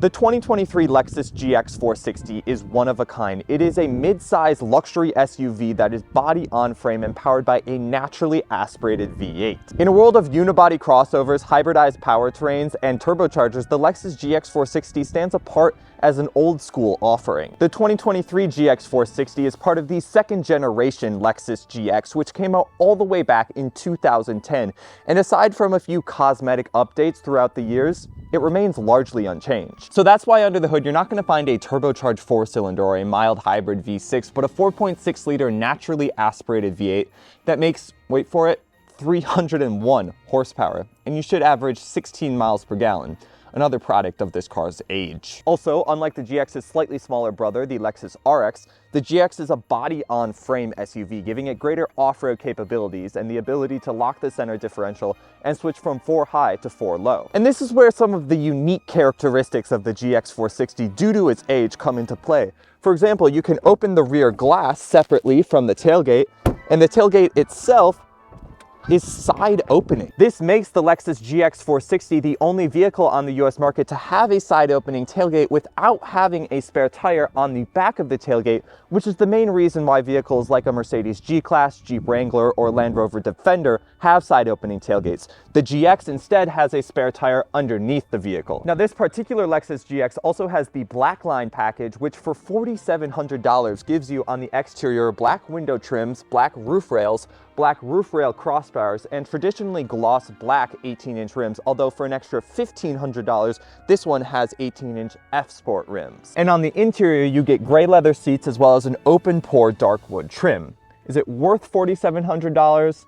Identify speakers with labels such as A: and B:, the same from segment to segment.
A: The 2023 Lexus GX460 is one of a kind. It is a mid-size luxury SUV that is body-on-frame and powered by a naturally aspirated V8. In a world of unibody crossovers, hybridized powertrains, and turbochargers, the Lexus GX460 stands apart as an old-school offering. The 2023 GX460 is part of the second-generation Lexus GX, which came out all the way back in 2010, and aside from a few cosmetic updates throughout the years, it remains largely unchanged. So that's why under the hood, you're not going to find a turbocharged 4-cylinder or a mild hybrid V6, but a 4.6-liter naturally aspirated V8 that makes, wait for it, 301 horsepower, and you should average 16 miles per gallon. Another product of this car's age. Also, unlike the GX's slightly smaller brother, the Lexus RX, the GX is a body-on-frame SUV, giving it greater off-road capabilities and the ability to lock the center differential and switch from 4 high to 4 low. And this is where some of the unique characteristics of the GX460 due to its age come into play. For example, you can open the rear glass separately from the tailgate, and the tailgate itself is side opening. This makes the Lexus GX460 the only vehicle on the US market to have a side opening tailgate without having a spare tire on the back of the tailgate, which is the main reason why vehicles like a Mercedes G-Class, Jeep Wrangler, or Land Rover Defender have side opening tailgates. The GX instead has a spare tire underneath the vehicle. Now, this particular Lexus GX also has the Black Line package, which for $4,700 gives you on the exterior black window trims, black roof rail crossbars, and traditionally gloss black 18-inch rims, although for an extra $1,500, this one has 18-inch F-Sport rims. And on the interior, you get gray leather seats as well as an open-pore dark wood trim. Is it worth $4,700?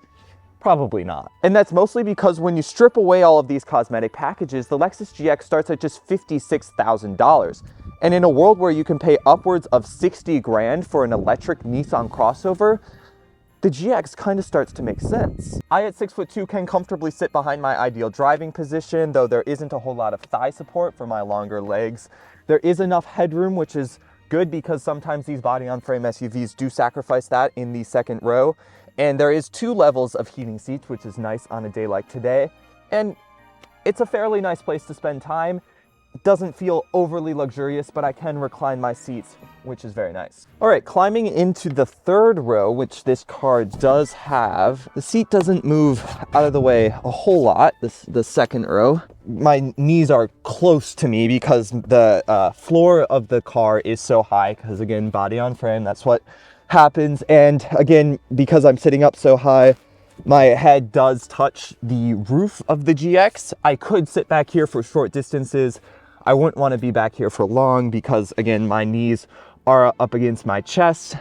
A: Probably not. And that's mostly because when you strip away all of these cosmetic packages, the Lexus GX starts at just $56,000. And in a world where you can pay upwards of 60 grand for an electric Nissan crossover, the GX kind of starts to make sense. I at 6'2" can comfortably sit behind my ideal driving position, though there isn't a whole lot of thigh support for my longer legs. There is enough headroom, which is good because sometimes these body-on-frame SUVs do sacrifice that in the second row. And there is 2 levels of heating seats, which is nice on a day like today. And it's a fairly nice place to spend time. It doesn't feel overly luxurious, but I can recline my seats, which is very nice. All right, climbing into the 3rd row, which this car does have, the seat doesn't move out of the way a whole lot, the 2nd row. My knees are close to me because the floor of the car is so high, because again, body on frame, that's what happens. And again, because I'm sitting up so high, my head does touch the roof of the GX. I could sit back here for short distances. I wouldn't want to be back here for long because, again, my knees are up against my chest.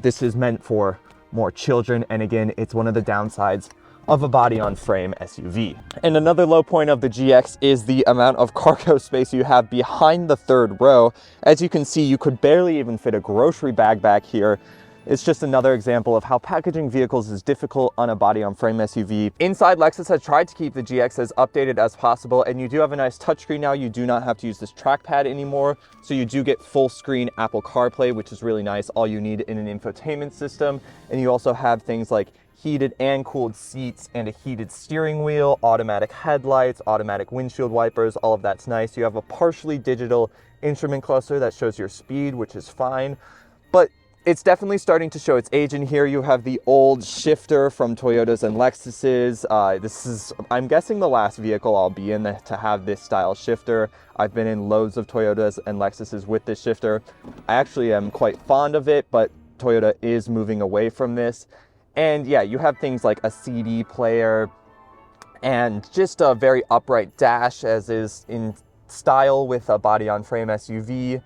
A: This is meant for more children, and again, it's one of the downsides of a body-on-frame SUV. And another low point of the GX is the amount of cargo space you have behind the 3rd row. As you can see, you could barely even fit a grocery bag back here. It's just another example of how packaging vehicles is difficult on a body-on-frame SUV. Inside, Lexus has tried to keep the GX as updated as possible, and you do have a nice touchscreen now. You do not have to use this trackpad anymore, so you do get full-screen Apple CarPlay, which is really nice, all you need in an infotainment system. And you also have things like heated and cooled seats and a heated steering wheel, automatic headlights, automatic windshield wipers, all of that's nice. You have a partially digital instrument cluster that shows your speed, which is fine, but it's definitely starting to show its age in here. You have the old shifter from Toyotas and Lexuses. This is, I'm guessing, the last vehicle I'll be in to have this style shifter. I've been in loads of Toyotas and Lexuses with this shifter. I actually am quite fond of it, but Toyota is moving away from this. And yeah, you have things like a CD player and just a very upright dash, as is in style with a body-on-frame SUV.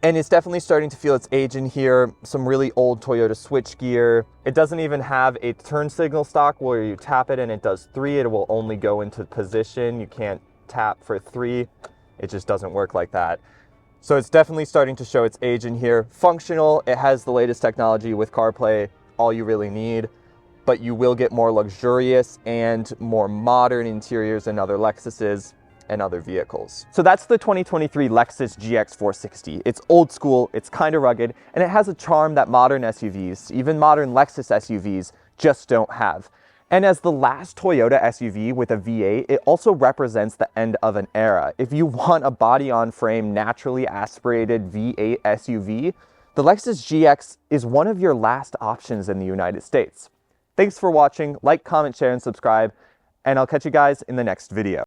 A: And it's definitely starting to feel its age in here. Some really old Toyota switchgear. It doesn't even have a turn signal stock where you tap it and it does 3. It will only go into position. You can't tap for 3. It just doesn't work like that. So it's definitely starting to show its age in here. Functional, it has the latest technology with CarPlay, all you really need, but you will get more luxurious and more modern interiors than other Lexuses and other vehicles. So that's the 2023 Lexus GX460. It's old school, it's kind of rugged, and it has a charm that modern SUVs, even modern Lexus SUVs, just don't have. And as the last Toyota SUV with a V8, it also represents the end of an era. If you want a body-on-frame, naturally aspirated V8 SUV, the Lexus GX is one of your last options in the United States. Thanks for watching. Like, comment, share, and subscribe, and I'll catch you guys in the next video.